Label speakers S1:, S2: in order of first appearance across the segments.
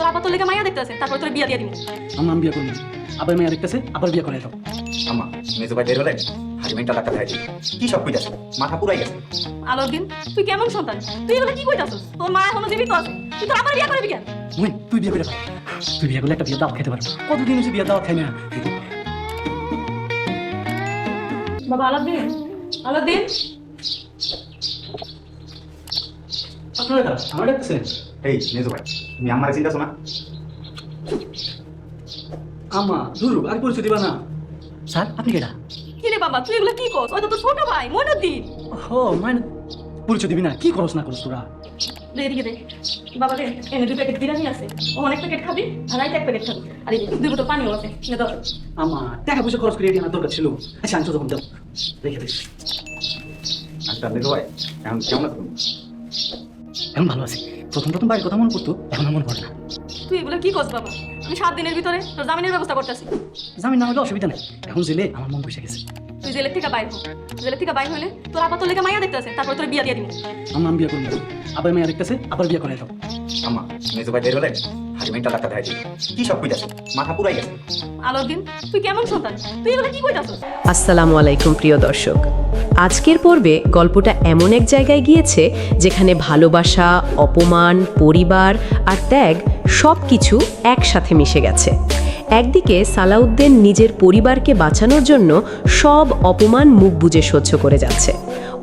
S1: তোর আবার তোর লেগে মাইয়া দেখতেছে, তারপর তোর বিয়া দিয়ে দিবি।
S2: আমি বিয়ে করবো, আবার মাইয়া দেখতেছে, আবার বিয়ে করে দাও।
S3: আম্মা মেজো ভাই বের হলেন, হাজি মেন্টাল ডাক্তার দেখাই দিই। কি সব কইতাছে, মাথা পুরাই গেছে।
S1: আলাউদ্দিন, তুই কেমন সন্তান? তুই এগুলো কি কইতাছস? তোর মা এখনো জীবিত আছে, তুই তোর আবার বিয়া করবি কেন?
S2: তুই বিয়ে করে ফেল। তুই বিয়ে করলে একটা বিয়ে দাওয়াত খেতে পারবো। কতদিন হচ্ছে বিয়ে দাওয়াত খাই না।
S1: বাবা আলাউদ্দিন, আলাউদ্দিন,
S2: আপনারা কারা? আমার ডাকতেছেন?
S3: এই মেজো ভাই, তুমি আম্মারে চিন্তাছো না?
S2: আমা দূর আগে পরিচয় দিবা না। স্যার আপনি কেডা?
S1: কি রে বাবা, তুই এগুলো কি করছ? ওই তো তোর ছোট ভাই মইনুদ্দিন।
S2: ও মানে পরিচয় দিবি না? কি করস না করস তোরা?
S1: দে এদিকে দে। বাবা রে, এনে 2 প্যাকেট বিরিয়ানি আছে, ও অনেক প্যাকেট খাবি আর রাইতে 1 প্যাকেট খাবি, আর এই 2 বোতল পানিও আছে, নে দাও।
S2: আমা টাকা পয়সা খরচ করে এটি আমার দরকার ছিল। আচ্ছা আনছো তখন দাও, রেখে দিস।
S3: আচ্ছা মেজো ভাই, এখন কেমন আছো তুমি?
S2: এখন ভালো আছি। প্রথম প্রথম বাড়ির কথা মনে করতো, এখন আর মনে পড়ে না।
S1: তুই এগুলো কি করছ বাবা? আমি 7 দিনের ভিতরে তোর জামিনের ব্যবস্থা করতেছি।
S2: জামিন না হলে অসুবিধা নেই, এখন জেলে আমার মন বসে গেছে।
S1: তুই জেলের থেকে বাইর হ। জেলের থেকে বাইর হলে তোর আবার তোর লেগে মাইয়া দেখতেছে, তারপর তোর বিয়া দিয়ে দিবি।
S2: আমি বিয়ে করবো, আবার মাইয়া দেখতেছে, আবার বিয়ে করে দাও।
S3: আম্মা মেজো ভাই বের হলেন, হাজি মেন্টাল ডাক্তার দেখাই দিই। কি সব কইতাছে, মাথা পুরাই গেছে।
S1: আলাউদ্দিন, তুই কেমন সন্তান? তুই এগুলো কি কইতাছস?
S4: আসসালামু আলাইকুম প্রিয় দর্শক। আজকের পর্বে গল্পটা এমন এক জায়গায় গিয়েছে যেখানে ভালোবাসা, অপমান, পরিবার আর ত্যাগ সব কিছু একসাথে মিশে গেছে। একদিকে সালাউদ্দিন নিজের পরিবারকে বাঁচানোর জন্য সব অপমান মুখ বুজে সহ্য করে যাচ্ছে,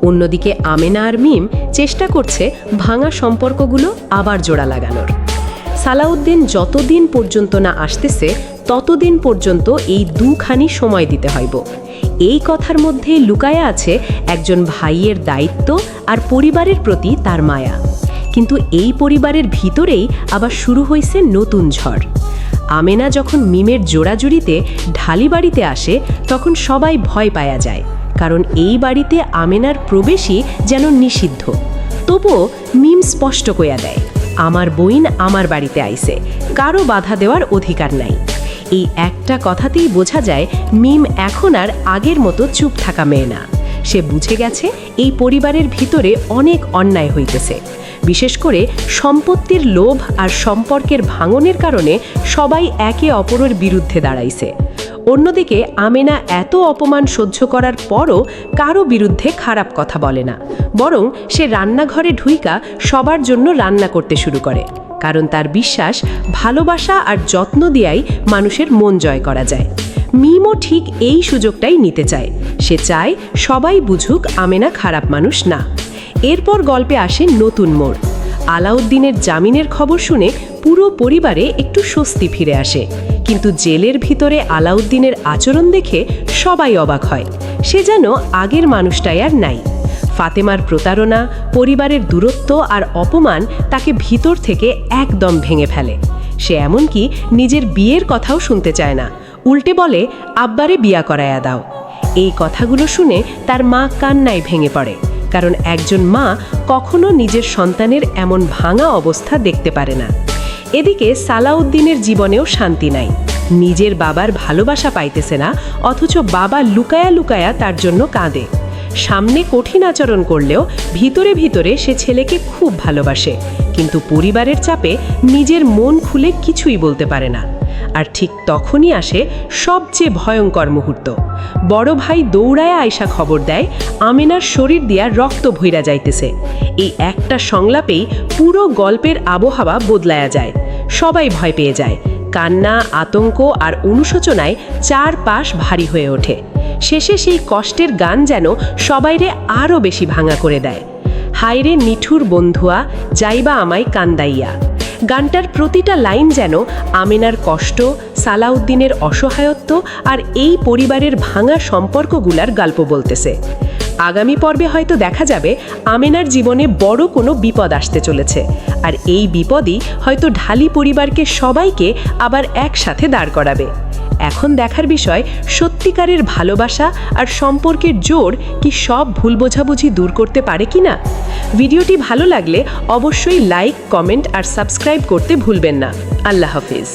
S4: অন্যদিকে আমেনা আর মিম চেষ্টা করছে ভাঙা সম্পর্কগুলো আবার জোড়া লাগানোর। সালাউদ্দিন যতদিন পর্যন্ত না আসতেছে ততদিন পর্যন্ত এই দুখানি সময় দিতে হইব। এই কথার মধ্যে লুকায়া আছে একজন ভাইয়ের দায়িত্ব আর পরিবারের প্রতি তার মায়া। কিন্তু এই পরিবারের ভিতরেই আবার শুরু হয়েছে নতুন ঝড়। আমেনা যখন মিমের জোড়াজুড়িতে ঢালি বাড়িতে আসে তখন সবাই ভয় পায়া যায়, কারণ এই বাড়িতে আমেনার প্রবেশই যেন নিষিদ্ধ। তবুও মিম স্পষ্ট কইয়া দেয়, আমার বইন আমার বাড়িতে আইছে, কারো বাধা দেওয়ার অধিকার নাই। এই একটা কথাতেই বোঝা যায় মিম এখন আর আগের মতো চুপ থাকা মেয়ে না। সে বুঝে গেছে এই পরিবারের ভিতরে অনেক অন্যায় হইতেছে। বিশেষ করে সম্পত্তির লোভ আর সম্পর্কের ভাঙনের কারণে সবাই একে অপরের বিরুদ্ধে দাঁড়াইছে। অন্যদিকে আমেনা এত অপমান সহ্য করার পরও কারো বিরুদ্ধে খারাপ কথা বলে না, বরং সে রান্নাঘরে ঢুইকা সবার জন্য রান্না করতে শুরু করে, কারণ তার বিশ্বাস ভালোবাসা আর যত্ন দিয়াই মানুষের মন জয় করা যায়। মিমও ঠিক এই সুযোগটাই নিতে চায়। সে চায় সবাই বুঝুক আমেনা খারাপ মানুষ না। এরপর গল্পে আসে নতুন মোড়। আলাউদ্দিনের জামিনের খবর শুনে পুরো পরিবারে একটু স্বস্তি ফিরে আসে, কিন্তু জেলের ভিতরে আলাউদ্দিনের আচরণ দেখে সবাই অবাক হয়। সে যেন আগের মানুষটাই আর নাই। ফাতেমার প্রতারণা, পরিবারের দূরত্ব আর অপমান তাকে ভিতর থেকে একদম ভেঙে ফেলে। সে এমনকি নিজের বিয়ের কথাও শুনতে চায় না, উল্টে বলে আব্বারে বিয়া করায়া দাও। এই কথাগুলো শুনে তার মা কান্নায় ভেঙে পড়ে, কারণ একজন মা কখনো নিজের সন্তানের এমন ভাঙা অবস্থা দেখতে পারে না। এদিকে সালাউদ্দিনের জীবনেও শান্তি নাই। নিজের বাবার ভালোবাসা পাইতেছে না, অথচ বাবা লুকায়া লুকায়া তার জন্য কাঁদে। সামনে কঠিন আচরণ করলেও ভিতরে ভিতরে সে ছেলেকে খুব ভালোবাসে, কিন্তু পরিবারের চাপে নিজের মন খুলে কিছুই বলতে পারে না। আর ঠিক তখনই আসে সবচেয়ে ভয়ঙ্কর মুহূর্ত। বড় ভাই দৌড়ায় আয়সা খবর দেয় আমেনার শরীর দিয়া রক্ত ভইরা যাইতেছে। এই একটা সংলাপেই পুরো গল্পের আবহাওয়া বদলায়া যায়। সবাই ভয় পেয়ে যায়। কান্না, আতঙ্ক আর অনুশোচনায় চারপাশ ভারী হয়ে ওঠে। শেষে সেই কষ্টের গান যেন সবাইরে আরও বেশি ভাঙা করে দেয়। হায়রে নিঠুর বন্ধুয়া, যাইবা আমায় কান্দাইয়া। গানটার প্রতিটা লাইন যেন আমেনার কষ্ট, সালাউদ্দিনের অসহায়ত্ব আর এই পরিবারের ভাঙা সম্পর্কগুলার গল্প বলতেছে। আগামী পর্বে হয়তো দেখা যাবে আমেনার জীবনে বড় কোনো বিপদ আসতে চলেছে, আর এই বিপদই হয়তো ঢালি পরিবারকে সবাইকে আবার একসাথে দাঁড় করাবে। এখন দেখার বিষয় সত্যিকারের ভালোবাসা আর সম্পর্কের জোর কি সব ভুল বোঝাবুঝি দূর করতে পারে কিনা। ভিডিওটি ভালো লাগলে অবশ্যই লাইক, কমেন্ট আর সাবস্ক্রাইব করতে ভুলবেন না। আল্লাহ হাফেজ।